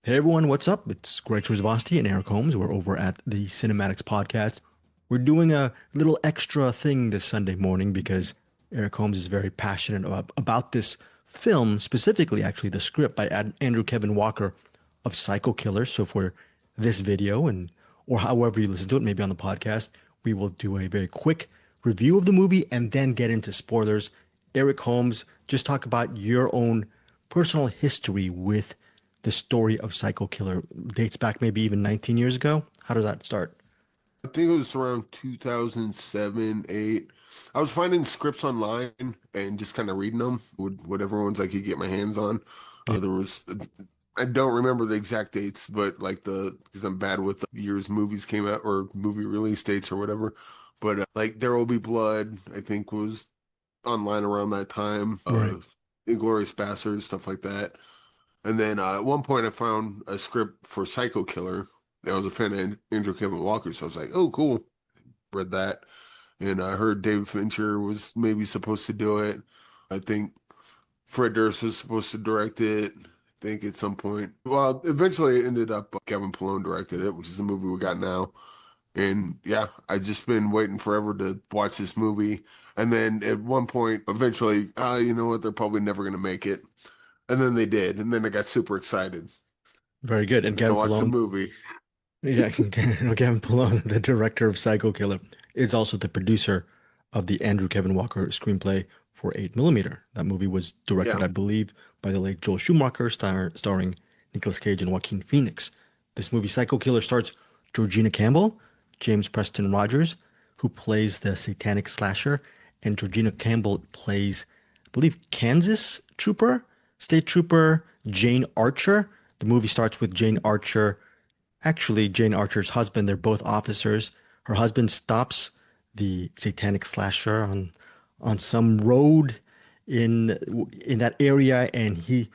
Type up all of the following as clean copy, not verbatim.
Hey everyone, what's up? It's Greg Trezvosty and Eric Holmes. We're over at the CinemAddicts podcast. We're doing a little extra thing this Sunday morning because Eric Holmes is very passionate about this film, specifically, actually, the script by Andrew Kevin Walker of Psycho Killer. So for this video and or however you listen to it, maybe on the podcast, we will do a very quick review of the movie and then get into spoilers. Eric Holmes, just talk about your own personal history with the story of Psycho Killer. Dates back maybe even 19 years ago. How does that start? I think it was around 2007, 8. I was finding scripts online and just kind of reading them, whatever ones I could get my hands on. Yeah. There was, I don't remember the exact dates, but because I'm bad with the years movies came out or movie release dates or whatever. But like There Will Be Blood, I think was online around that time. Right. Inglourious Basterds, stuff like that. And then at one point, I found a script for Psycho Killer. I was a fan of Andrew Kevin Walker, so I was like, "Oh, cool." Read that, and I heard David Fincher was maybe supposed to do it. I think Fred Durst was supposed to direct it. I think at some point. Well, eventually it ended up Kevin Malone directed it, which is the movie we got now. And yeah, I just been waiting forever to watch this movie. And then at one point, eventually, you know what? They're probably never going to make it. And then they did. And then I got super excited. Very good. And And then I Kevin watched the Malone, movie. yeah, Kevin Malone, the director of Psycho Killer, is also the producer of the Andrew Kevin Walker screenplay for 8 Millimeter. That movie was directed, Yeah. I believe, by the late Joel Schumacher, starring Nicolas Cage and Joaquin Phoenix. This movie, Psycho Killer, stars Georgina Campbell, James Preston Rogers, who plays the satanic slasher, and Georgina Campbell plays, I believe, Kansas Trooper, State Trooper Jane Archer. The movie starts with Jane Archer, actually Jane Archer's husband. They're both officers. Her husband stops the satanic slasher on some road in that area, and he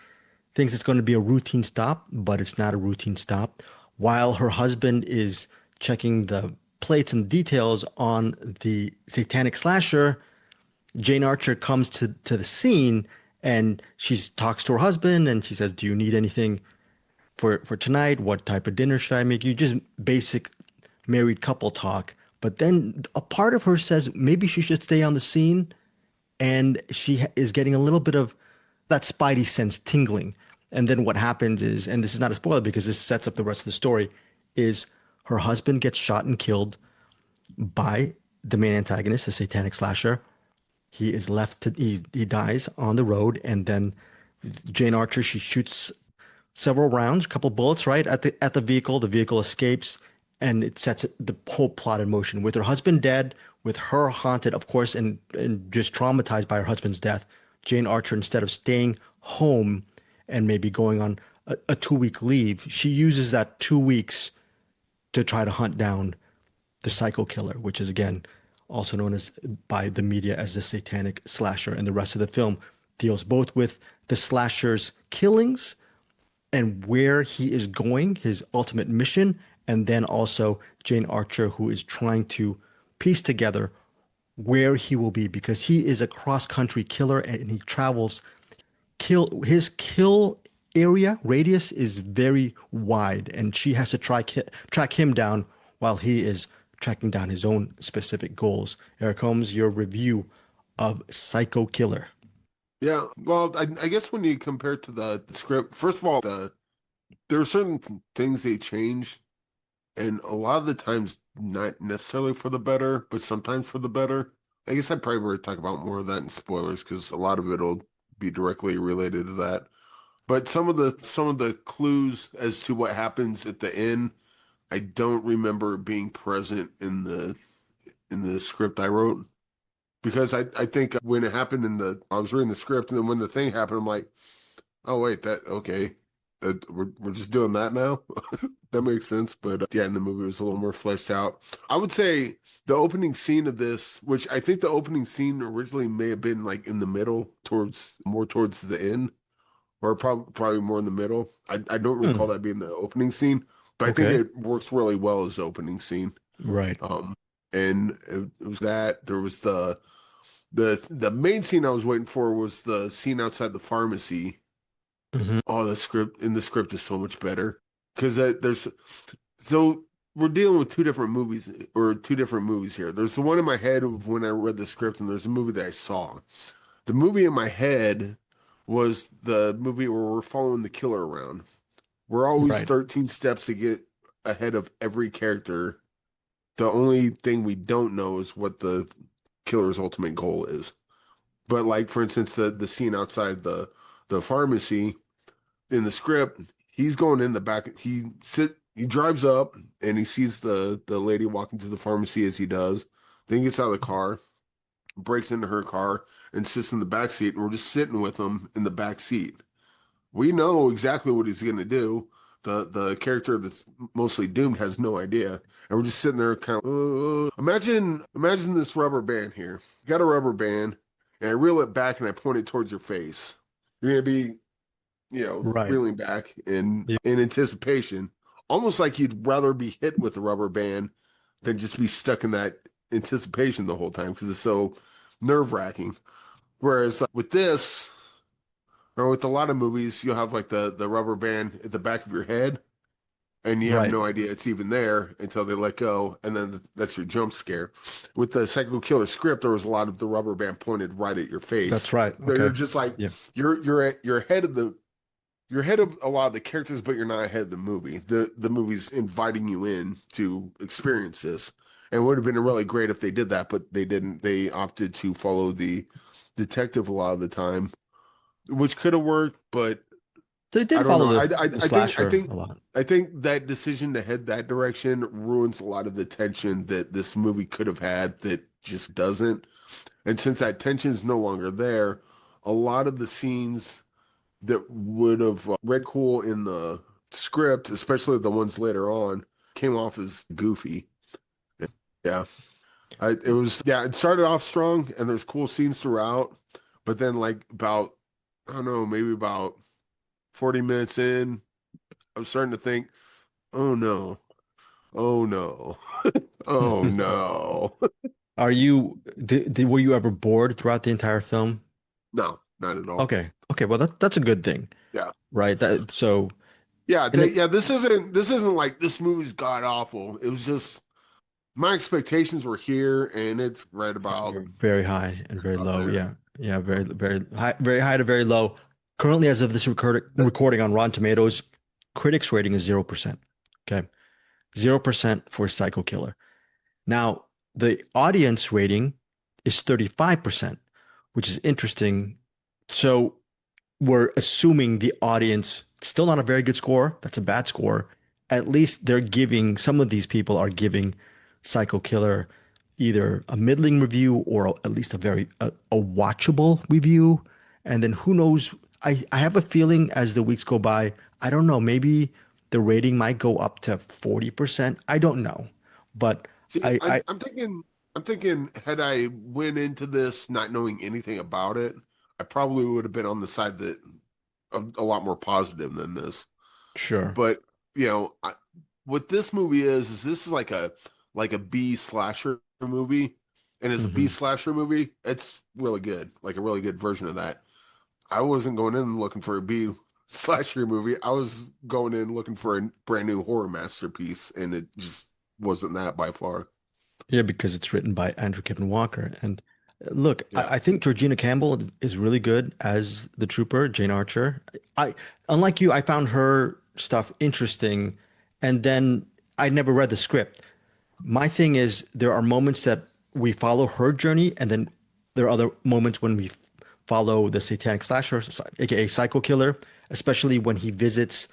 thinks it's going to be a routine stop, but it's not a routine stop. While her husband is checking the plates and details on the satanic slasher, Jane Archer comes to the scene and she talks to her husband and she says, "Do you need anything for tonight? What type of dinner should I make you?" Just basic married couple talk. But then a part of her says maybe she should stay on the scene, and she is getting a little bit of that spidey sense tingling. And then what happens is, and this is not a spoiler because this sets up the rest of the story, is her husband gets shot and killed by the main antagonist, the satanic slasher. He is left to he dies on the road, and then Jane Archer, she shoots several rounds, a couple bullets, right at the vehicle. The vehicle escapes, and it sets the whole plot in motion. With her husband dead, with her haunted, of course, and just traumatized by her husband's death, Jane Archer, instead of staying home and maybe going on a 2 week leave, she uses that 2 weeks to try to hunt down the psycho killer, which is again also known as by the media as the satanic slasher. And the rest of the film deals both with the slasher's killings and where he is going, his ultimate mission, and then also Jane Archer, who is trying to piece together where he will be because he is a cross-country killer and he travels his kill area radius is very wide, and she has to track him down while he is tracking down his own specific goals. Eric Holmes, your review of Psycho Killer. Yeah. Well, I guess when you compare it to the script, first of all, there are certain things they change, and a lot of the times not necessarily for the better, but sometimes for the better. I guess I'd probably talk about more of that in spoilers because a lot of it'll be directly related to that. But some of the clues as to what happens at the end, I don't remember being present in the script I wrote. Because I think when it happened I was reading the script, and then when the thing happened, I'm like, oh wait, okay, we're just doing that now. That makes sense. But yeah, in the movie it was a little more fleshed out. I would say the opening scene of this, which I think the opening scene originally may have been like in the middle, towards the end, or probably more in the middle. I don't recall Hmm. that being the opening scene, but I think Okay. it works really well as the opening scene. Right. Um, and it was that there was the main scene I was waiting for was the scene outside the pharmacy Hmm. Oh, the script is so much better because there's so we're dealing with two different movies here. There's the one in my head of when I read the script, and there's a movie that I saw. The movie in my head was the movie where we're following the killer around. We're always Right. 13 steps to get ahead of every character. The only thing we don't know is what the killer's ultimate goal is. But like for instance, the scene outside the pharmacy in the script, he's going in the back. He drives up and he sees the lady walking to the pharmacy as he does. Then he gets out of the car, breaks into her car, and sits in the back seat. And we're just sitting with him in the back seat. We know exactly what he's going to do. The character that's mostly doomed has no idea, and we're just sitting there kind of. Imagine this rubber band here. You got a rubber band, and I reel it back and I point it towards your face. You're gonna be, Right. reeling back in Yeah. in anticipation, almost like you'd rather be hit with a rubber band than just be stuck in that anticipation the whole time because it's so nerve-wracking. Whereas with this, or with a lot of movies, you'll have like the rubber band at the back of your head, and you have Right. no idea it's even there until they let go, and then that's your jump scare. With the Psycho Killer script, there was a lot of the rubber band pointed right at your face. That's right. So you're Okay. just like Yeah. you're ahead of you're ahead of a lot of the characters, but you're not ahead of the movie. The movie's inviting you in to experience this. And it would have been really great if they did that, but they didn't. They opted to follow the detective a lot of the time, which could have worked, but They I did don't follow know. the slasher a lot. I think that decision to head that direction ruins a lot of the tension that this movie could have had that just doesn't. And since that tension is no longer there, a lot of the scenes that would have read cool in the script, especially the ones later on, came off as goofy. Yeah. It started off strong and there's cool scenes throughout, but then like about, I don't know, maybe about 40 minutes in, I was starting to think, oh no, oh no, oh no. Were you ever bored throughout the entire film? No, not at all. Okay. Okay. Well, that's a good thing, Yeah. right? That so Yeah, and it this isn't like this movie's god awful. It was just my expectations were here and it's They're very high and very about low. there. Yeah. Yeah. Very high to very low. Currently, as of this recording on Rotten Tomatoes, critics rating is 0%. Okay. 0% for Psycho Killer. Now, the audience rating is 35%, which is interesting. So we're assuming the audience, still not a very good score. That's a bad score. At least they're giving, some of these people are giving Psycho Killer either a middling review or at least a watchable review. And then who knows? I have a feeling as the weeks go by, I don't know, maybe the rating might go up to 40%. I don't know. But See, I, I I'm thinking had I went into this not knowing anything about it, I probably would have been on the side that a lot more positive than this. sure. But, you know, what this movie is this is like a B slasher movie. And as a B Hmm. slasher movie, it's really good, like a really good version of that. I wasn't going in looking for a B slasher movie. I was going in looking for a brand new horror masterpiece, and it just wasn't that by far. Yeah, because it's written by Andrew Kevin Walker. And look, Yeah. I think Georgina Campbell is really good as the trooper, Jane Archer. I, unlike you, I found her stuff interesting, and then I never read the script. My thing is there are moments that we follow her journey, and then there are other moments when we follow the satanic slasher, aka Psycho Killer, especially when he visits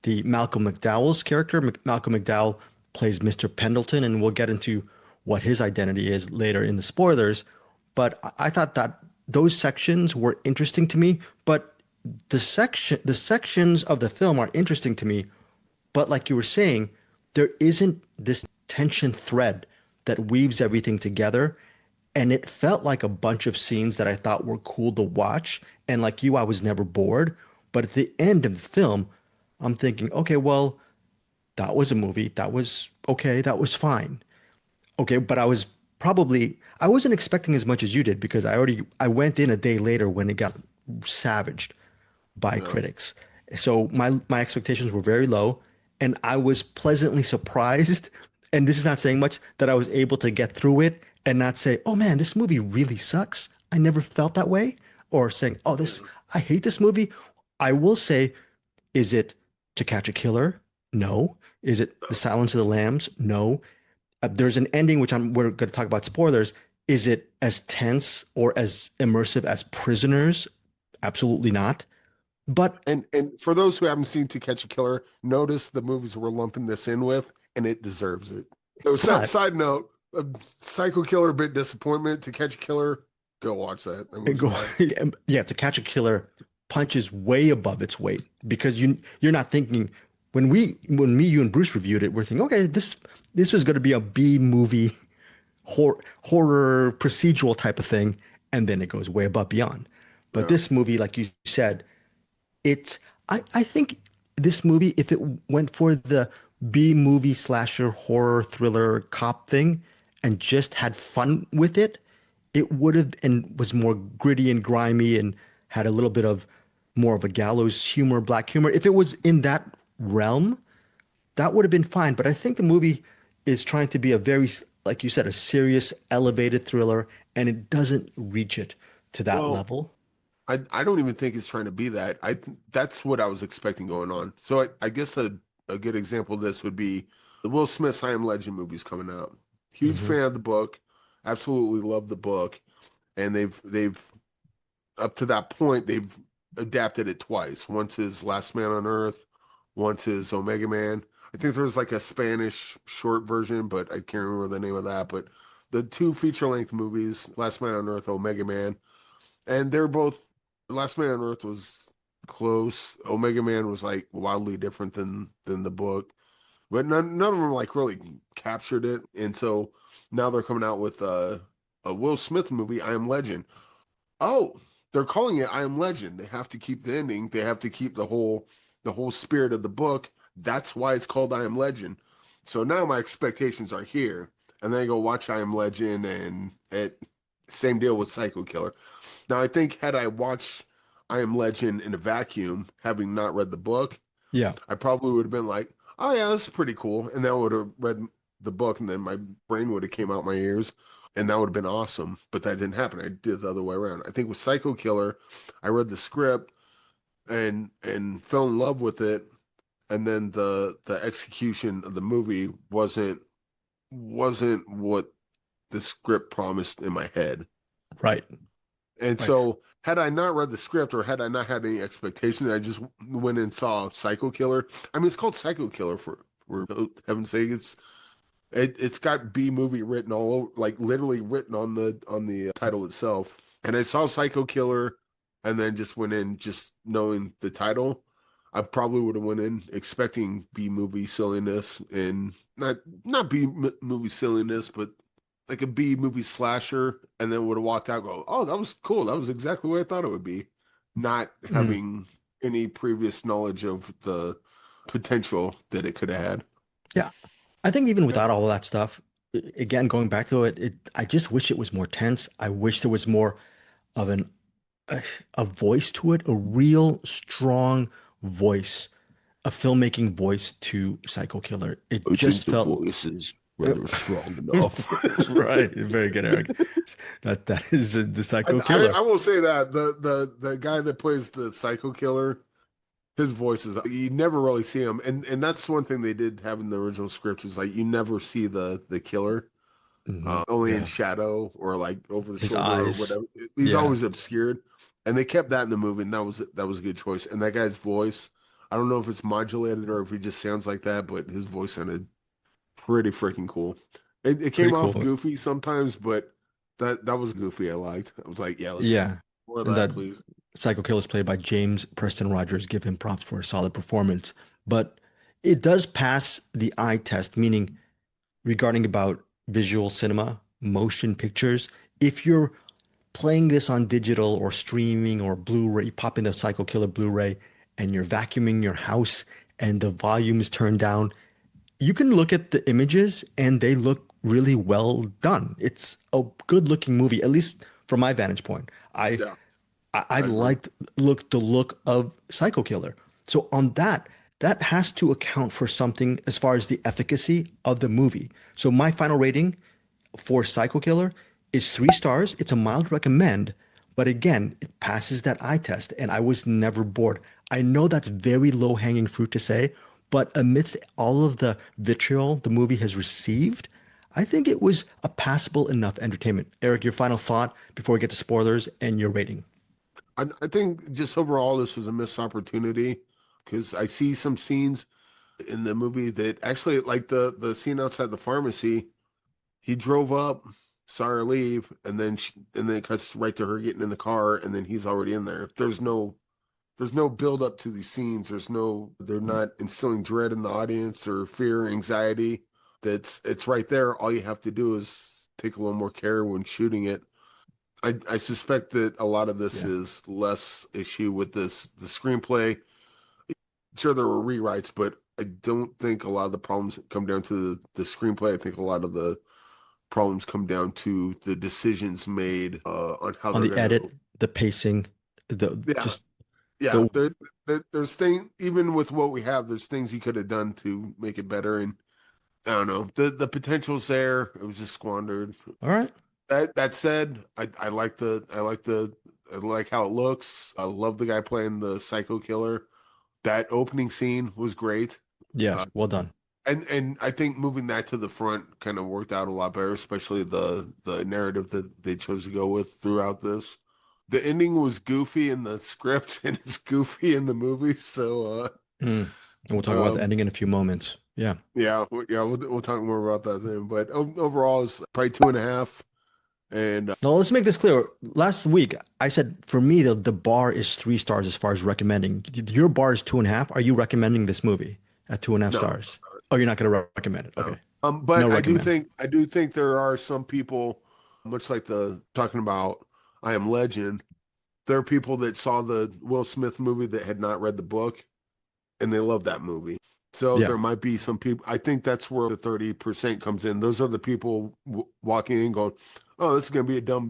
the Malcolm McDowell's character. Malcolm McDowell plays Mr. Pendleton, and we'll get into what his identity is later in the spoilers. But I thought that those sections were interesting to me, but the sections of the film are interesting to me, but like you were saying, there isn't this tension thread that weaves everything together. And it felt like a bunch of scenes that I thought were cool to watch. And like you, I was never bored. But at the end of the film, I'm thinking, okay, well, that was a movie. That was okay. That was fine. Okay, but I wasn't expecting as much as you did because I went in a day later when it got savaged. by Yeah. critics. So my expectations were very low, and I was pleasantly surprised, and this is not saying much, that I was able to get through it and not say, "Oh man, this movie really sucks." I never felt that way, or saying, "Oh, this Yeah. I hate this movie." I will say, is it To Catch a Killer? No. Is it The No. Silence of the Lambs? No. There's an ending which we're going to talk about spoilers. Is it as tense or as immersive as Prisoners? Absolutely not. But And for those who haven't seen To Catch a Killer, notice the movies we're lumping this in with, and it deserves it. So, but side note, Psycho Killer, bit disappointment. To Catch a Killer, go watch that. That movie's go fine. yeah, To Catch a Killer punches way above its weight because you're not thinking when me, you and Bruce reviewed it, we're thinking, okay, this was going to be a B movie horror procedural type of thing, and then it goes way above beyond. But Yeah. this movie, like you said, it's I think this movie, if it went for the B movie slasher horror thriller cop thing and just had fun with it, it would have and was more gritty and grimy and had a little bit of more of a gallows humor, black humor. If it was in that realm, that would have been fine. But I think the movie is trying to be a very, like you said, a serious, elevated thriller, and it doesn't reach it to that Well, level. I don't even think it's trying to be that. That's what I was expecting going on. So I guess a good example of this would be the Will Smith's I Am Legend movies coming out. Huge Hmm. fan of the book, absolutely love the book, and they've up to that point they've adapted it twice. Once is Last Man on Earth, once is Omega Man. I think there's like a Spanish short version, but I can't remember the name of that. But the two feature-length movies, Last Man on Earth, Omega Man, and they're both Last Man on Earth was close. Omega Man was like wildly different than the book, but none of them like really captured it. And so now they're coming out with a Will Smith movie, I Am Legend. Oh, they're calling it I Am Legend. They have to keep the ending. They have to keep the whole spirit of the book. That's why it's called I Am Legend. So now my expectations are here, and then I go watch I Am Legend, and it same deal with Psycho Killer. Now, I think had I watched I Am Legend in a vacuum, having not read the book, Yeah. I probably would have been like, "Oh yeah, this is pretty cool," and then I would have read the book, and then my brain would have came out my ears, and that would have been awesome. But that didn't happen. I did the other way around. I think with Psycho Killer, I read the script and fell in love with it, and then the execution of the movie wasn't what the script promised in my head. Right. And Right. so, had I not read the script or had I not had any expectation, I just went and saw Psycho Killer. I mean, it's called Psycho Killer for heaven's sake. It's got B movie written all over, like literally written on the title itself. And I saw Psycho Killer, and then just went in just knowing the title. I probably would have went in expecting B movie silliness and not B movie silliness, but like a B movie slasher, and then would have walked out and go, "Oh, that was cool. That was exactly what I thought it would be." Not Mm. having any previous knowledge of the potential that it could have had. Yeah. I think even without all of that stuff, again, going back to it, I just wish it was more tense. I wish there was more of a, a voice to it, a real strong voice, a filmmaking voice to Psycho Killer. It I think just the felt voice is rather strong enough. right. Very good, Eric. That is the I, Psycho I Killer. I will say that the guy that plays the psycho killer, his voice is you never really see him, and that's one thing they did have in the original script was like you never see the killer, Hmm. only in Yeah. shadow or like over the His shoulder or eyes. whatever. He's Yeah. always obscured, and they kept that in the movie, and that was a good choice. And that guy's voice, I don't know if it's modulated or if he just sounds like that, but his voice sounded pretty freaking cool. It Pretty came off cool. goofy sometimes, but that was goofy. I liked. I was like, yeah, let's Yeah. more of And that, that please. Psycho Killer is played by James Preston Rogers. Give him props for a solid performance. But it does pass the eye test, meaning regarding about visual cinema, motion pictures. If you're playing this on digital or streaming or Blu-ray, you pop in the Psycho Killer Blu-ray and you're vacuuming your house and the volume is turned down, you can look at the images and they look really well done. It's a good looking movie, at least from my vantage point. I Yeah. I I agree. liked the look of Psycho Killer. So on that, that has to account for something as far as the efficacy of the movie. So my final rating for Psycho Killer is 3 stars. It's a mild recommend, but again, it passes that eye test, and I was never bored. I know that's very low hanging fruit to say, but amidst all of the vitriol the movie has received, I think it was a passable enough entertainment. Eric, your final thought before we get to spoilers and your rating. I think just overall this was a missed opportunity because I see some scenes in the movie that actually like the scene outside the pharmacy. He drove up, saw her leave, and then it cuts right to her getting in the car, and then he's already in there. There's no build up to these scenes. They're not instilling dread in the audience or fear, anxiety. It's right there. All you have to do is take a little more care when shooting it. I suspect that a lot of this Yeah. is less issue with the screenplay. Sure, there were rewrites, but I don't think a lot of the problems come down to the screenplay. I think a lot of the problems come down to the decisions made on how On they're the going to. edit, the pacing, the Yeah, just yeah. the There's things even with what we have. There's things he could have done to make it better, and I don't know. The potential's there. It was just squandered. all right. That said, I like how it looks. I love the guy playing the psycho killer. That opening scene was great. Yes, Uh, well done. and I think moving that to the front kind of worked out a lot better, especially the narrative that they chose to go with throughout this. The ending was goofy in the script and it's goofy in the movie. So Mm. We'll talk about the um ending in a few moments. Yeah. yeah, we'll talk more about that then. But overall, it's probably 2.5. And Now let's make this clear. Last week I said for me the bar is 3 stars as far as recommending. Your bar is 2.5. Are you recommending this movie at 2.5 stars? Oh, you're not going to recommend it. no. Okay. No But recommend. I do think there are some people, much like the talking about I Am Legend. There are people that saw the Will Smith movie that had not read the book and they love that movie. So Yeah. there might be some people. I think that's where the 30% comes in. Those are the people walking in going, "Oh, this is going to be a dumb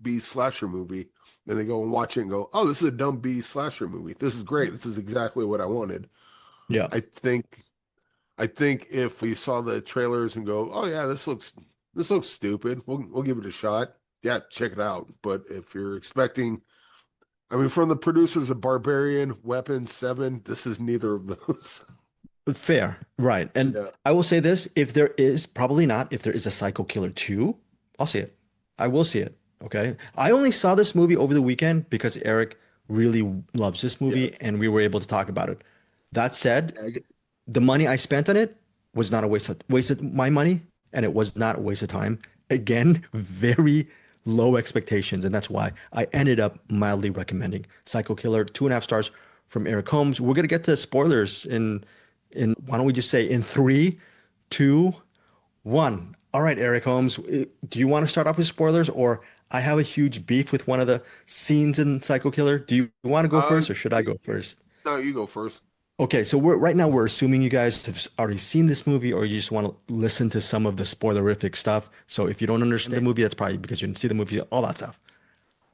B slasher movie," and they go and watch it and go, "Oh, this is a dumb B slasher movie. This is great. This is exactly what I wanted." Yeah. I think I think if we saw the trailers and go, "Oh yeah, this looks stupid. We'll give it a shot." Yeah, check it out. But if you're expecting, I mean, from the producers of Barbarian, Weapons, Seven, this is neither of those. Fair. Right. And Yeah. I will say this, if there is, probably not, if there is a Psycho Killer 2, I'll see it. I will see it. Okay. I only saw this movie over the weekend because Eric really loves this movie Yes. and we were able to talk about it. That said, Yeah, the money I spent on it was not a wasted my money, and it was not a waste of time. Again, very low expectations, and that's why I ended up mildly recommending Psycho Killer, 2.5 stars from Eric Holmes. We're gonna get to spoilers in why don't we just say in 3, 2, 1. All right, Eric Holmes, do you want to start off with spoilers, or I have a huge beef with one of the scenes in Psycho Killer? Do you want to go Uh, first, or should I go first? no, you go first. Okay, so we're right now we're assuming you guys have already seen this movie or you just want to listen to some of the spoilerific stuff. So if you don't understand the movie, that's probably because you didn't see the movie, all that stuff.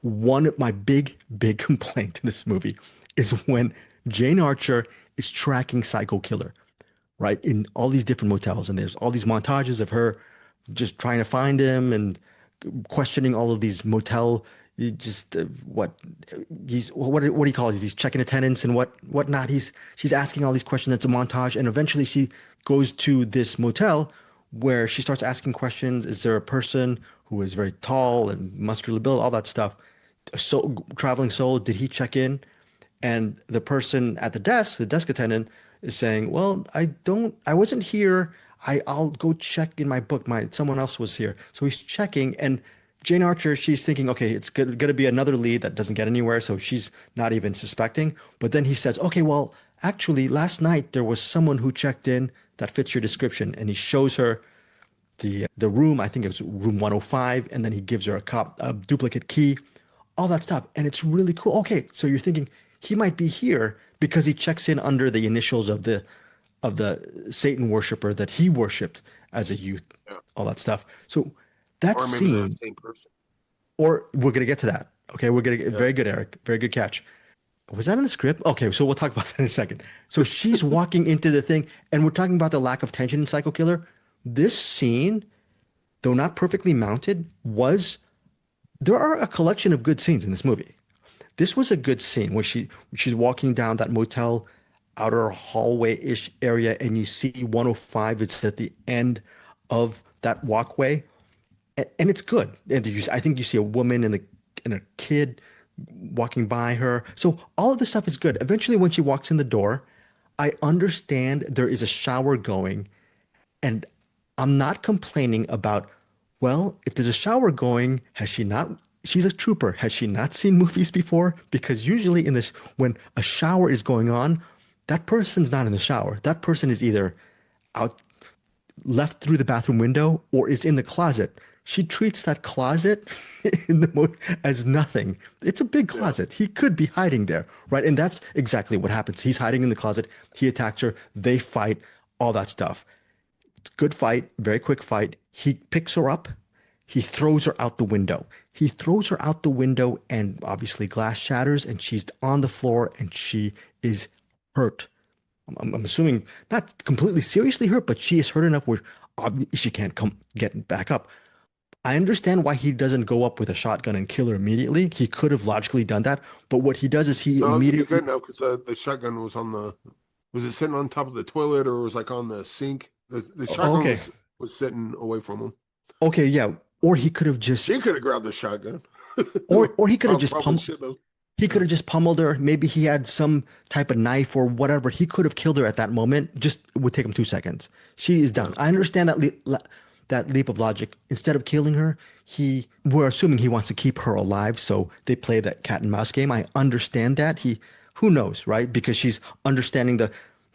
One of my big complaint in this movie is when Jane Archer is tracking Psycho Killer, right? In all these different motels, and there's all these montages of her just trying to find him and questioning all of these motel just what what do you call it? These check-in attendants and whatnot. She's asking all these questions. It's a montage, and eventually she goes to this motel where she starts asking questions. Is there a person who is very tall and muscular build, all that stuff? A soul, traveling soul. Did he check in? And the person at the desk attendant, is saying, "Well, I wasn't here. I'll go check in my book. Someone else was here." So he's checking, and Jane Archer, she's thinking, okay, it's gonna be another lead that doesn't get anywhere, so she's not even suspecting. But then he says, okay, well, actually, last night there was someone who checked in that fits your description, and he shows her the room. I think it was room 105, and then he gives her a duplicate key, all that stuff, and it's really cool. Okay, so you're thinking he might be here because he checks in under the initials of the Satan worshiper that he worshipped as a youth, Yeah. all that stuff. So that Or maybe they're scene, the same person. or we're gonna get to that. Okay, we're getting Yeah. very good, Eric. Very good catch. Was that in the script? Okay, so we'll talk about that in a second. So she's walking into the thing, and we're talking about the lack of tension in Psycho Killer. This scene, though not perfectly mounted, was there are a collection of good scenes in this movie. This was a good scene when she's walking down that motel outer hallway-ish area, and you see 105. It's at the end of that walkway, and it's good. And I think you see a woman and a kid walking by her. So all of this stuff is good. Eventually, when she walks in the door, I understand there is a shower going, and I'm not complaining about, well, if there's a shower going, has she not? She's a trooper. Has she not seen movies before? Because usually in this, when a shower is going on, that person's not in the shower. That person is either out left through the bathroom window or is in the closet. She treats that closet as nothing. It's a big Yeah. closet. He could be hiding there, right? And that's exactly what happens. He's hiding in the closet. He attacks her. They fight, all that stuff. Good fight, very quick fight. He picks her up. He throws her out the window. He throws her out the window, and obviously glass shatters, and she's on the floor, and she is hurt. I'm assuming not completely seriously hurt, but she is hurt enough where she can't come get back up. I understand why he doesn't go up with a shotgun and kill her immediately. He could have logically done that, but what he does is he No, you immediately. couldn't have because the shotgun was on the. Was it sitting on top of the toilet or was like on the sink? The Oh, shotgun okay, was sitting away from him. okay, yeah. Or he could have just, She could have grabbed the shotgun. or he could have just Probably pummeled. should have. He could Yeah. have just pummeled her. Maybe he had some type of knife or whatever. He could have killed her at that moment. Just it would take him 2 seconds. She is done. Yeah. I understand that leap of logic. Instead of killing her, we're assuming he wants to keep her alive. So they play that cat and mouse game. I understand that. Who knows, right? Because she's understanding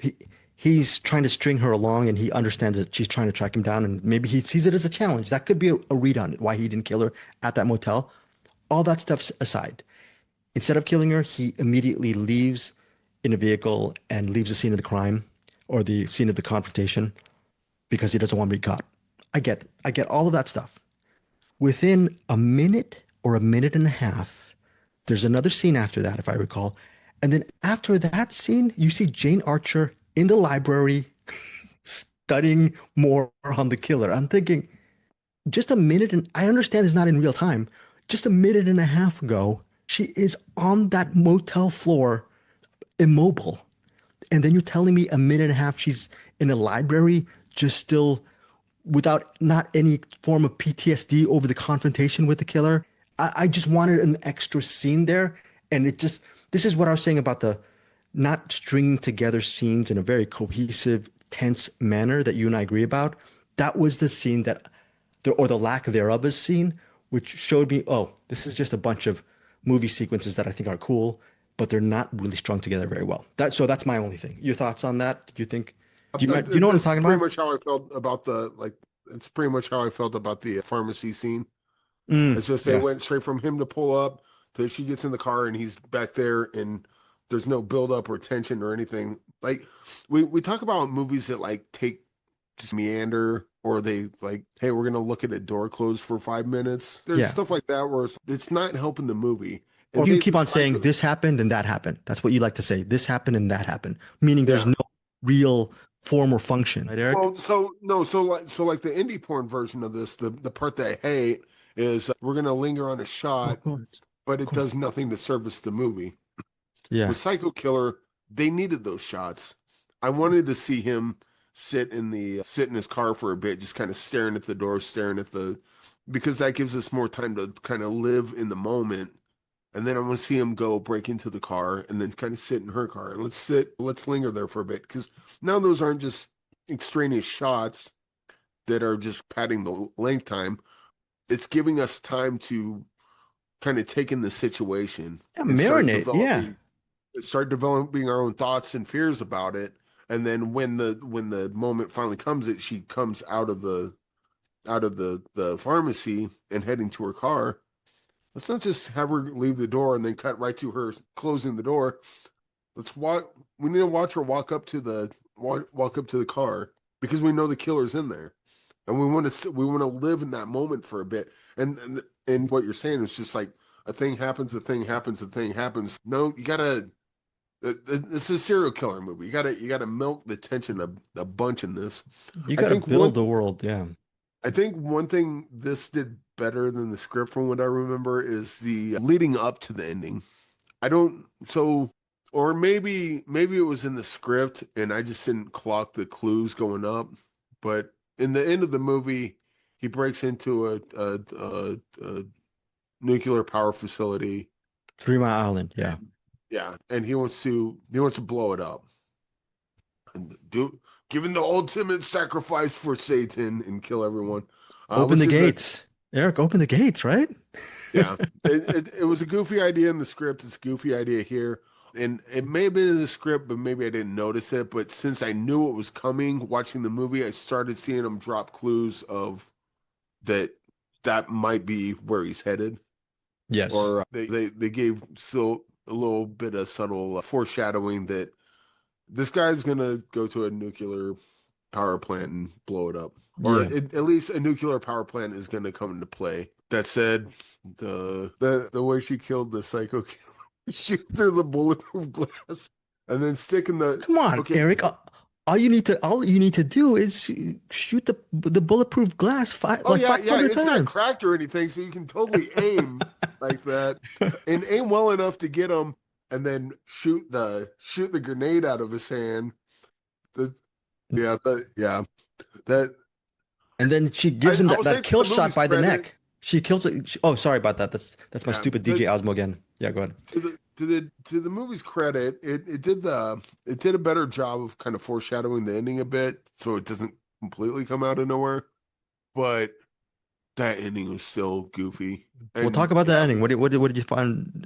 he, he's trying to string her along, and he understands that she's trying to track him down, and maybe he sees it as a challenge. That could be a read on it, why he didn't kill her at that motel. All that stuff aside. Instead of killing her, he immediately leaves in a vehicle and leaves the scene of the crime or the scene of the confrontation because he doesn't want to be caught. I get all of that stuff. Within a minute or a minute and a half, there's another scene after that, if I recall. And then after that scene, you see Jane Archer in the library studying more on the killer. I'm thinking, just a minute, and I understand it's not in real time. Just a minute and a half ago, she is on that motel floor, immobile. And then you're telling me a minute and a half she's in a library, just still without not any form of PTSD over the confrontation with the killer. I just wanted an extra scene there. And this is what I was saying about the not stringing together scenes in a very cohesive, tense manner that you and I agree about. That was the scene or the lack thereof a scene, which showed me, oh, this is just a bunch of movie sequences that I think are cool, but they're not really strung together very well. That's my only thing. Your thoughts on that? Do you think? Do you know what I'm This is talking pretty about? much how I felt about the like. It's pretty much how I felt about the pharmacy scene. It's just they Yeah. went straight from him to pull up to she gets in the car and he's back there and there's no build up or tension or anything. Like we talk about movies that like take just meander or they like, hey, we're gonna look at a door closed for 5 minutes. There's Yeah. stuff like that where it's not helping the movie. In Or you case keep of on saying Psycho, this happened and that happened. That's what you like to say. This happened and that happened, meaning there's yeah. no real form or function, right, Eric? Well, so no, so like the indie porn version of this, the part that I hate is we're gonna linger on a Of shot, course. but Of it course. does nothing to service the movie. Yeah. With Psycho Killer, they needed those shots. I wanted to see him sit in his car for a bit, just kind of staring at the door, staring at the because that gives us more time to kind of live in the moment. And then I want to see him go break into the car and then kind of sit in her car and let's linger there for a bit because now those aren't just extraneous shots that are just padding the length time. It's giving us time to kind of take in the situation Yeah, and marinate. Yeah. start developing our own thoughts and fears about it. And then when the moment finally comes, she comes out of the pharmacy and heading to her car. Let's not just have her leave the door and then cut right to her closing the door. Let's walk. We need to watch her walk up to the car because we know the killer's in there, and we want to live in that moment for a bit. And what you're saying is just like a thing happens, a thing happens, a thing happens. No, you gotta. This is a serial killer movie. You gotta milk the tension a bunch in this. You I got to think build one the world. Yeah. I think one thing this did better than the script, from what I remember, is the leading up to the ending. I don't so or maybe it was in the script and I just didn't clock the clues going up. But in the end of the movie, he breaks into a nuclear power facility. 3 Mile Island. Yeah. And yeah, and he wants to blow it up and do giving the ultimate sacrifice for Satan and kill everyone. Open the Which is a gates. Eric, open the gates, right? Yeah, it was a goofy idea in the script. It's a goofy idea here. And it may have been in the script, but maybe I didn't notice it. But since I knew it was coming, watching the movie, I started seeing him drop clues of that that might be where he's headed. Yes. Or they gave still a little bit of subtle foreshadowing that this guy's gonna go to a nuclear power plant and blow it up. Or Yeah. at least a nuclear power plant is going to come into play. That said, the way she killed the psycho killer, shoot through the bulletproof glass and then stick in the Come on, okay. Eric. All you need to do is shoot the bulletproof glass Oh like yeah, yeah. 500 It's not times. cracked or anything, so you can totally aim like that and aim well enough to get him, and then shoot the grenade out of his hand. The yeah that And then she gives him I that, will say that to kill the shot movie's by the credit. neck. She kills it. Oh, sorry about that. That's my Yeah, stupid DJ Osmo again. Yeah, go ahead. to the movie's credit, it did a better job of kind of foreshadowing the ending a bit, so it doesn't completely come out of nowhere. But that ending was still goofy. We'll And talk about the yeah, ending. What did you find?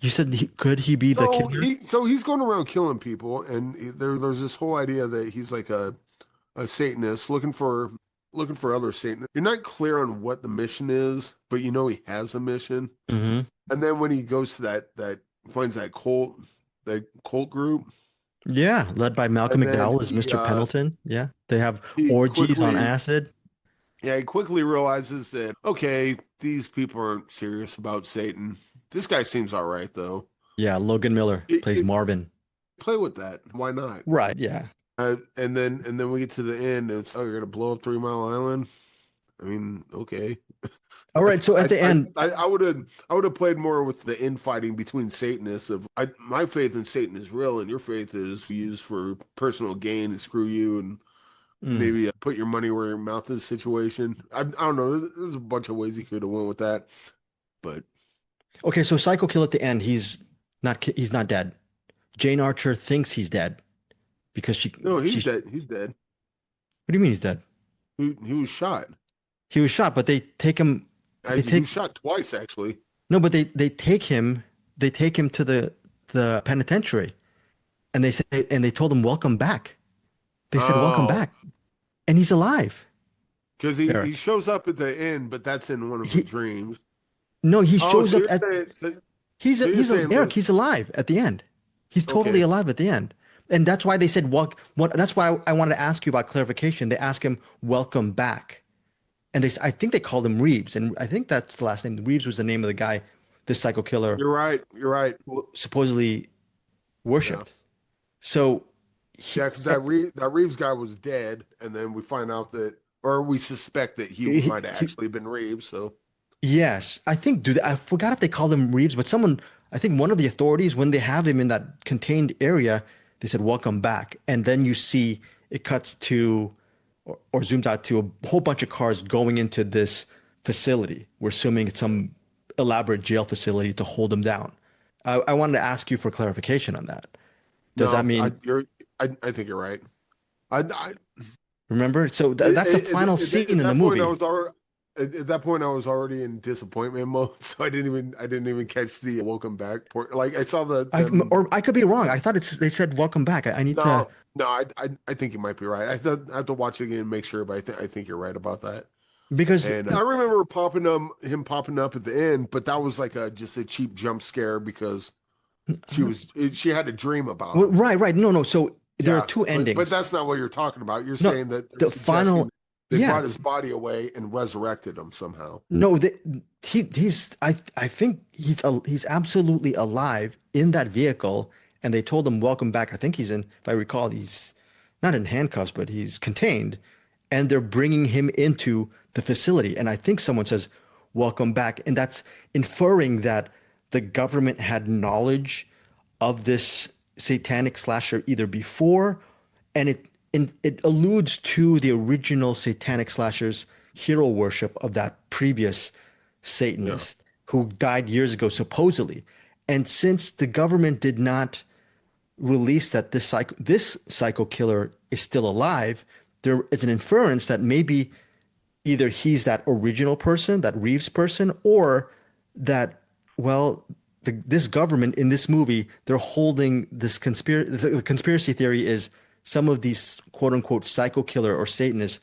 You said could he be the so killer? he's going around killing people, and there's this whole idea that he's like a Satanist looking for other Satanists. You're not clear on what the mission is, but you know he has a mission. Hmm. And then when he goes to that finds that cult group, Yeah, led by Malcolm and then McDowell as Mr. Pendleton. Yeah, they have he orgies on quickly acid. yeah, he quickly realizes that okay, these people aren't serious about Satan. This guy seems all right though. Yeah, Logan Miller plays It Marvin. play with that. Why not? Right. Yeah. And then we get to the end and it's you're gonna blow up 3 Mile Island. I mean, okay. All right. So at I the I end, I would have played more with the infighting between Satanists of my faith in Satan is real and your faith is used for personal gain and screw you and mm, maybe put your money where your mouth is situation. I don't know. There's a bunch of ways he could have went with that, but okay. So Psycho Kill at the end, he's not dead. Jane Archer thinks he's dead because no, he's she. dead. He's dead. What do you mean he's dead? He was shot. He was shot, but they take him. They He was take shot twice actually. no, but they take him. They take him to the penitentiary, and they told him welcome back. They said welcome Oh, back, and he's alive. because he Eric. shows up at the end, but that's in one of the He dreams. no, he Oh, shows so up you're at saying he's so you're saying Eric. this? He's alive at the end. He's totally Okay. alive at the end, and that's why they said what. That's why I wanted to ask you about clarification. They ask him welcome back, and I think they called him Reeves, and I think that's the last name. Reeves was the name of the guy, this psycho killer You're right. You're right. supposedly Yeah. worshipped. So he, Yeah, because that Reeves guy was dead, and then we find out that, or we suspect that he he, might have he actually been Reeves. So, yes, I think I forgot if they called him Reeves, but I think one of the authorities, when they have him in that contained area, they said welcome back, and then you see it cuts to or zooms out to a whole bunch of cars going into this facility. We're assuming it's some elaborate jail facility to hold him down. I wanted to ask you for clarification on that. Does that no, mean I think you're right. I remember? So that's the final scene at in the that point I movie. was already at that point I was already in disappointment mode, so I didn't even catch the welcome back part. Like I saw the them. Or I could be wrong. I thought they said welcome back. I need to. No, I think you might be right. I have to watch it again and make sure, but I think you're right about that. Because And I remember him popping up at the end, but that was like just a cheap jump scare because she had a dream about well, him. right. No. So there are Yeah, two but endings. that's not what you're talking about. You're No, saying that they're the suggesting final They Yeah, brought his body away and resurrected him somehow. no, he's I think he's absolutely alive in that vehicle, and they told him welcome back. I think he's in, if I recall, he's not in handcuffs, but he's contained, and they're bringing him into the facility. And I think someone says welcome back, and that's inferring that the government had knowledge of this satanic slasher either before, and it alludes to the original satanic slashers hero worship of that previous Yeah. Satanist who died years ago supposedly. And since the government did not release that this psycho killer is still alive, there is an inference that maybe either he's that original person, that Reeves person, or that, well, this government in this movie, they're holding this conspiracy. The conspiracy theory is some of these quote unquote psycho killer or Satanists,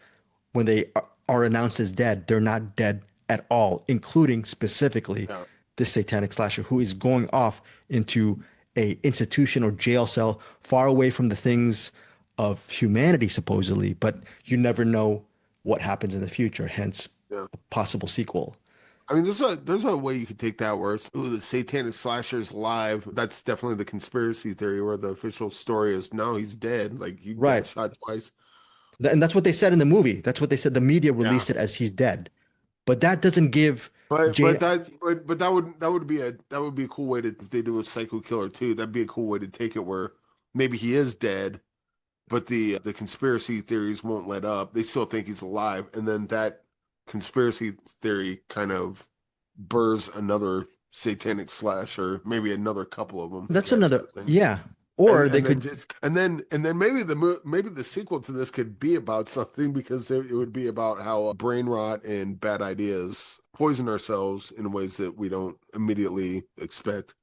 when they are announced as dead, they're not dead at all, including specifically Yeah. this satanic slasher who is going off into a institution or jail cell far away from the things of humanity, supposedly, but you never know what happens in the future, hence Yeah. a possible sequel. I mean, there's a way you could take that where it's, ooh, the satanic slasher's live. That's definitely the conspiracy theory, where the official story is no, he's dead. Like he got Right. shot twice. And that's what they said in the movie. That's what they said. The media Yeah. released it as he's dead. But that doesn't give Jane. But that would be a cool way to, if they do a psycho killer too. That'd be a cool way to take it, where maybe he is dead, but the conspiracy theories won't let up. They still think he's alive, and then that conspiracy theory kind of burrs another satanic slash, or maybe another couple of them, That's that sort another, of thing. yeah. Or they And then could, just and then maybe maybe the sequel to this could be about something, because it would be about how brain rot and bad ideas poison ourselves in ways that we don't immediately expect.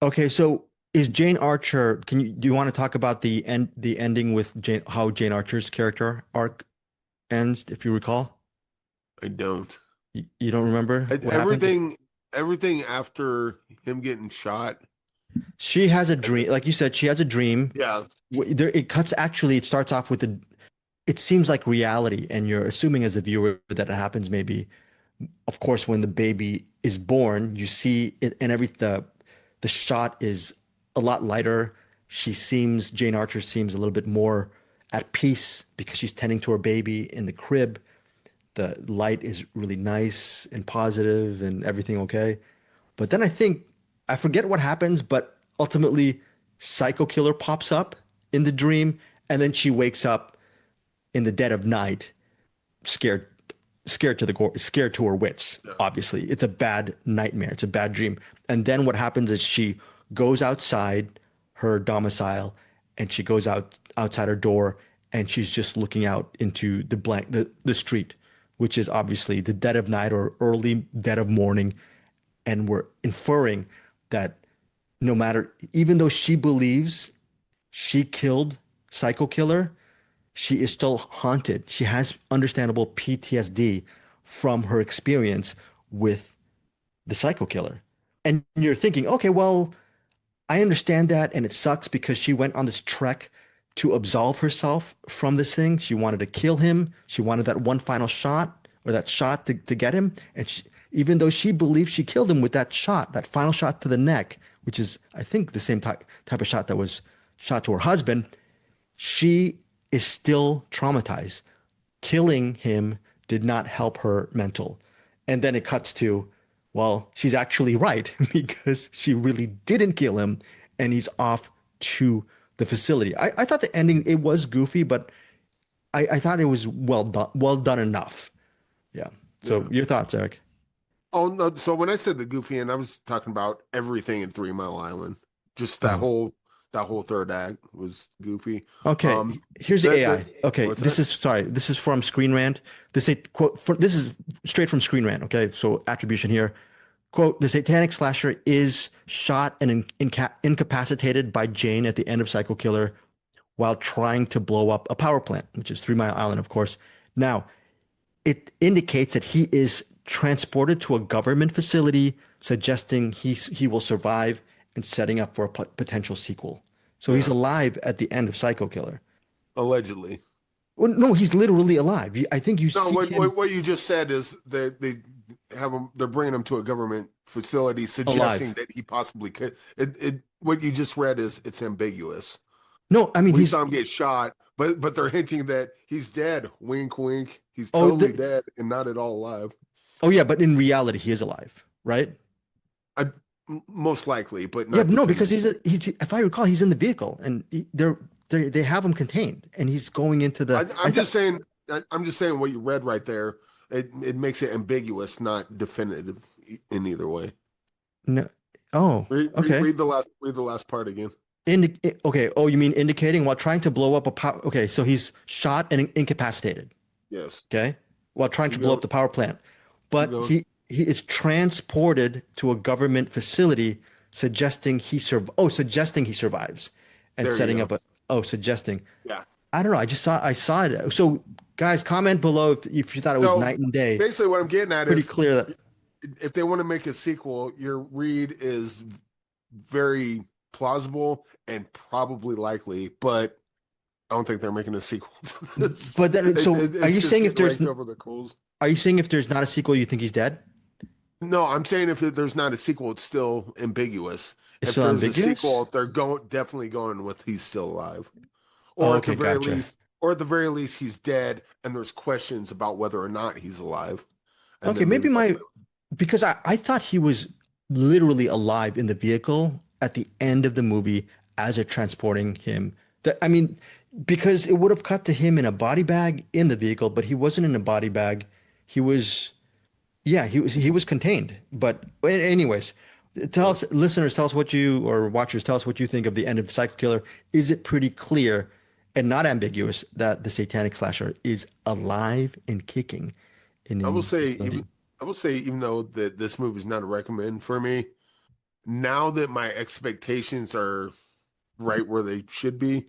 okay, so is Jane Archer, do you want to talk about the ending with how Jane Archer's character arc ends, if you recall? I don't. You don't remember what happened? Everything after him getting shot. She has a dream, like you said, she has a dream. Yeah, There, it cuts, actually, it starts off with it seems like reality, and you're assuming as a viewer that it happens maybe, of course, when the baby is born, you see it, and the shot is a lot lighter. Jane Archer seems a little bit more at peace because she's tending to her baby in the crib. The light is really nice and positive and everything okay. But then I forget what happens, but ultimately Psycho Killer pops up in the dream, and then she wakes up in the dead of night, scared scared to her wits. yeah, Obviously, it's a bad nightmare. It's a bad dream. And then what happens is she goes outside her domicile, and she goes outside her door, and she's just looking out into the street, which is obviously the dead of night or early dead of morning. And we're inferring that no matter, even though she believes she killed Psycho Killer, she is still haunted. She has understandable PTSD from her experience with the Psycho Killer. And you're thinking, okay, well, I understand that, and it sucks because she went on this trek to absolve herself from this thing. She wanted to kill him. She wanted that one final shot, or that shot to get him. And even though she believes she killed him with that shot, that final shot to the neck, which is, I think, the same type of shot that was shot to her husband, she is still traumatized. Killing him did not help her mental. And then it cuts to, well, she's actually right because she really didn't kill him, and he's off to the facility. I thought the ending, it was goofy, but I thought it was well done enough. Yeah. So yeah. your thoughts, Eric? Oh no! So when I said the goofy end, I was talking about everything in 3 Mile Island. Just Oh, that whole third act was goofy. okay. Um, Here's the AI. Okay, what's that? this is from Screen Rant. This is straight from Screen Rant. Okay, so attribution here. Quote, the satanic slasher is shot and incapacitated by Jane at the end of Psycho Killer while trying to blow up a power plant, which is 3 Mile Island, of course. Now, it indicates that he is transported to a government facility, suggesting he will survive and setting up for a potential sequel. So he's Yeah, alive at the end of Psycho Killer. allegedly. Well, no, he's literally alive. I think you No, see him what you just said is that they have him. They're bringing him to a government facility, suggesting alive. that he possibly could. What you just read is it's ambiguous. No, I mean We he's. saw him get shot, but they're hinting that he's dead. Wink, wink. He's Oh, totally dead and not at all alive. oh yeah, but in reality, he is alive, right? I, most likely, but Yeah, not no, because definitive. he's. If I recall, he's in the vehicle, and they have him contained, and he's going into the. I I'm thought just saying. I'm just saying what you read right there. It makes it ambiguous, not definitive in either way. no. Oh, okay. Read the last part again. Okay. Oh, you mean indicating while trying to blow up a power? Okay, so he's shot and incapacitated. Yes. Okay, while trying to Keep blow up going. the power plant, Keep but going. he is transported to a government facility, suggesting he survives, and There you setting go. up a suggesting. Yeah. I don't know. I saw it. So guys, comment below if you thought it was So night and day. basically, what I'm getting at Pretty is clear that. if they want to make a sequel, your read is very plausible and probably likely, but I don't think they're making a sequel to this. But then, so It's just getting raked over the coals. are you saying if there's not a sequel, you think he's dead? No, I'm saying if there's not a sequel, it's still ambiguous. It's If still there's a ambiguous. sequel, they're definitely going with he's still alive, Oh, or at the okay, very gotcha. least, he's dead, and there's questions about whether or not he's alive, and Okay, then maybe maybe they'll my play. because I thought he was literally alive in the vehicle at the end of the movie as they're transporting him. That I mean, because it would have cut to him in a body bag in the vehicle, but he wasn't in a body bag. He was, yeah, he was contained. But anyways, tell Yeah. us, listeners, tell us what you or watchers, tell us what you think of the end of Psycho Killer. Is it pretty clear and not ambiguous that the satanic slasher is alive and kicking in I will the say facility? even even though that this movie is not a recommend for me, now that my expectations are right where they should be,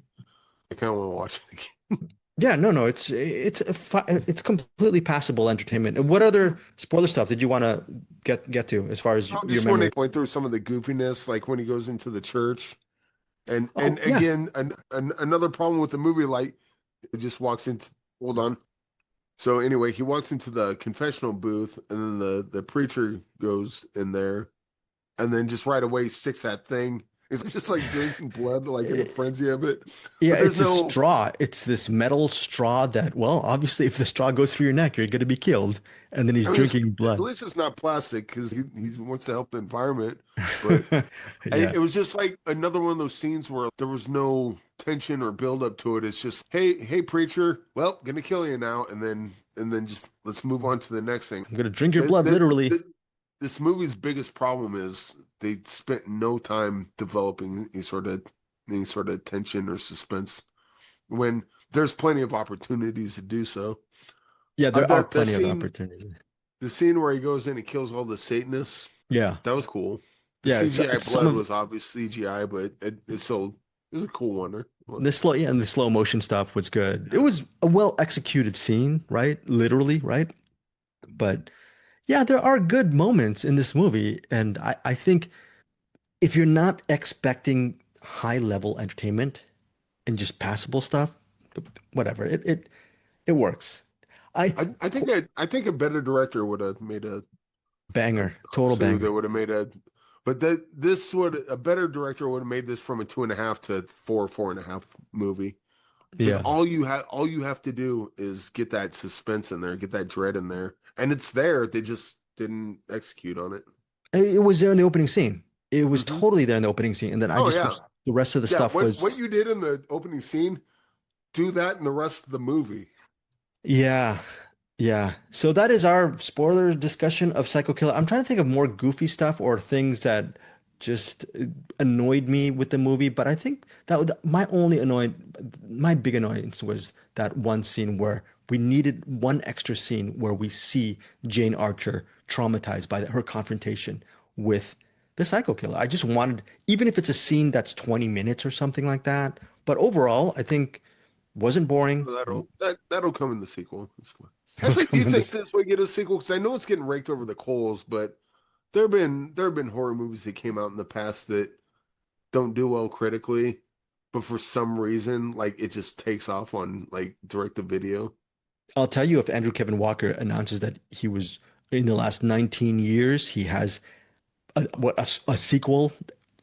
I kind of want to watch it again. Yeah, no, it's completely passable entertainment. And what other spoiler stuff did you want to get to as far as I your just want to memory? point through some of the goofiness, like when he goes into the church, and Oh, yeah. again, another problem with the movie, like it just walks into. Hold on. So anyway, he walks into the confessional booth, and then the preacher goes in there, and then just right away sticks that thing. It's just like drinking blood, like in a frenzy of it. Yeah, But there's it's a no. straw. It's this metal straw that, well, obviously if the straw goes through your neck, you're going to be killed. And then he's I mean, drinking at blood. least it's not plastic because he wants to help the environment. But Yeah. it was just like another one of those scenes where there was no tension or build up to it. It's just, hey, preacher, well, gonna kill you now, and then just let's move on to the next thing. I'm going to drink your That, blood, that, literally. that, this movie's biggest problem is they spent no time developing any sort of tension or suspense when there's plenty of opportunities to do so. Yeah, there are That plenty of scene, opportunities. the scene where he goes in and kills all the Satanists, Yeah. that was cool. The Yeah. CGI Some blood of was obvious CGI, but it was a cool wonder. yeah, and the slow motion stuff was good. It was a well executed scene, right? Literally, right? But yeah, there are good moments in this movie, and I think if you're not expecting high level entertainment and just passable stuff, whatever, it works. I I think a better director would have made banger, total obviously they banger. would have made but that this would a better director would have made this from a 2.5 to four and a half movie. Because Yeah, all you have to do is get that suspense in there, get that dread in there, and it's there. They just didn't execute on it. it was there in the opening scene. It was Hmm. totally there in the opening scene, and then I Oh just yeah, wish the rest of the yeah. stuff What was you did in the opening scene, do that in the rest of the movie. yeah. Yeah. So that is our spoiler discussion of Psycho Killer. I'm trying to think of more goofy stuff or things that just annoyed me with the movie, but I think my big annoyance was that one scene where we needed one extra scene where we see Jane Archer traumatized by her confrontation with the Psycho Killer. I just wanted, even if it's a scene that's 20 minutes or something like that, but overall, I think wasn't boring. That'll come in the sequel. It's fine. It'll Actually, do come you in think this. this would get a sequel? Because I know it's getting raked over the coals, but there have been horror movies that came out in the past that don't do well critically. but for some reason, like it just takes off on like direct to video. I'll tell you, if Andrew Kevin Walker announces that he was in the last 19 years, he has a sequel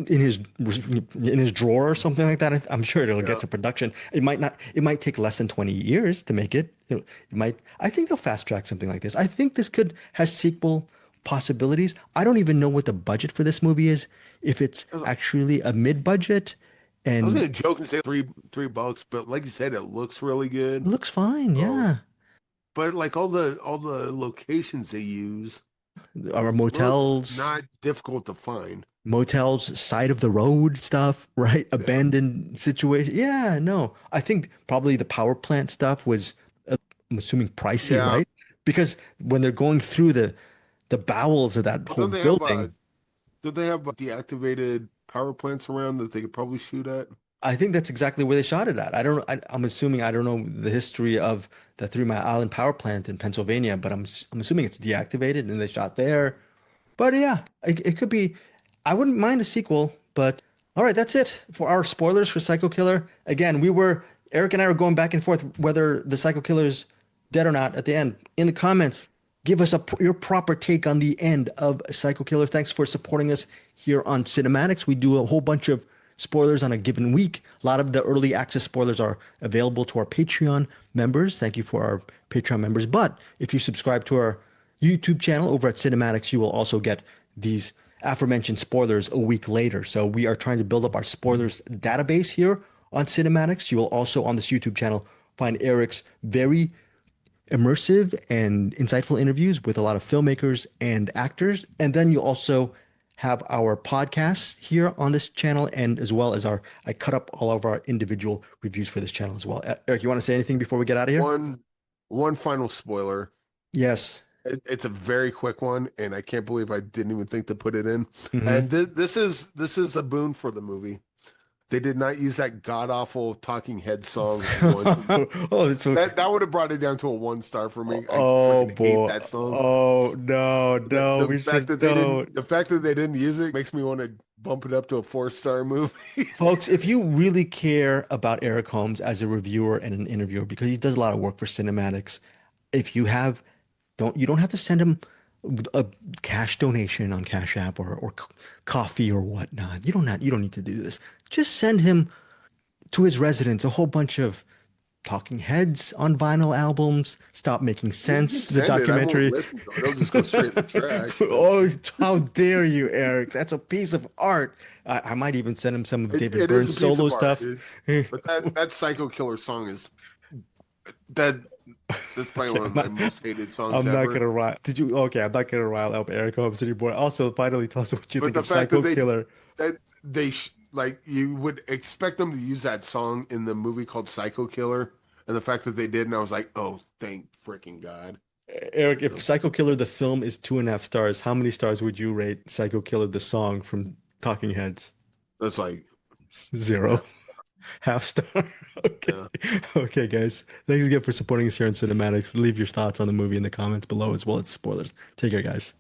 in his drawer or something like that. I'm sure it'll get Yeah. to production. It might not. It might take less than 20 years to make it. It might. I think they'll fast track something like this. I think this could has sequel possibilities. I don't even know what the budget for this movie is. If it's actually a mid-budget, I was and gonna joke and say $3, but like you said, it looks really it good. looks fine. Um, Yeah, but like all the locations they use our were motels. not difficult to find. Motels, side of the road stuff, right? Yeah. Abandoned situation. Yeah, no. I think probably the power plant stuff was, I'm assuming pricey, Yeah. right? Because when they're going through the bowels of that Well, whole building, don't they have deactivated power plants around that they could probably shoot at? I think that's exactly where they shot it at. I don't, I'm assuming I don't know the history of the Three Mile Island power plant in Pennsylvania, but I'm assuming it's deactivated and they shot there. But yeah, it could be. I wouldn't mind a sequel, but all right, that's it for our spoilers for Psycho Killer. Again, Eric and I were going back and forth whether the Psycho Killer's dead or not at the end. In the comments, give us your proper take on the end of Psycho Killer. Thanks for supporting us here on Cinematics. We do a whole bunch of spoilers on a given week. A lot of the early access spoilers are available to our Patreon members. Thank you for our Patreon members. But if you subscribe to our YouTube channel over at Cinematics, you will also get these aforementioned spoilers a week later. So we are trying to build up our spoilers database here on Cinematics. You will also on this YouTube channel find Erik's very immersive and insightful interviews with a lot of filmmakers and actors. And then you also have our podcasts here on this channel, and as well as I cut up all of our individual reviews for this channel as well. Erik, you want to say anything before we get out of here? One final spoiler. Yes. It's a very quick one, and I can't believe I didn't even think to put it in. Hmm. And this is a boon for the movie. They did not use that god awful Talking Head song once. Oh, it's okay. That would have brought it down to a 1 star for me. I Oh freaking hate boy. that song. Oh no, no, we should don't. The fact that they didn't use it makes me want to bump it up to a 4 star movie. Folks, if you really care about Erik Holmes as a reviewer and an interviewer, because he does a lot of work for Cinematics, if you have, you don't have to send him a cash donation on Cash App or coffee or whatnot. You don't need to do this. Just send him to his residence a whole bunch of Talking Heads on vinyl albums. Stop Making You can Sense, the send it. I won't documentary. listen to it. It'll just go straight in the trash. But Oh, how dare you, Erik? That's a piece of art. I might even send him some of David it is Byrne's a piece solo of art, stuff. dude. But that Psycho Killer song is that that's probably Okay, one of my most hated songs I'm not ever. gonna rile. Did you? Okay, I'm not gonna rile up Erik Holmes anymore. Also, finally, tell us what you But think the of fact that Psycho Killer. like you would expect them to use that song in the movie called Psycho Killer, and the fact that they did, and I was like, oh, thank freaking God. Erik, if So Psycho Killer the film is 2.5 stars, how many stars would you rate Psycho Killer the song from Talking Heads? that's like Zero. half. Half star. Okay. Yeah. Okay, guys. Thanks again for supporting us here on Cinematics. Leave your thoughts on the movie in the comments below as well as spoilers. Take care, guys.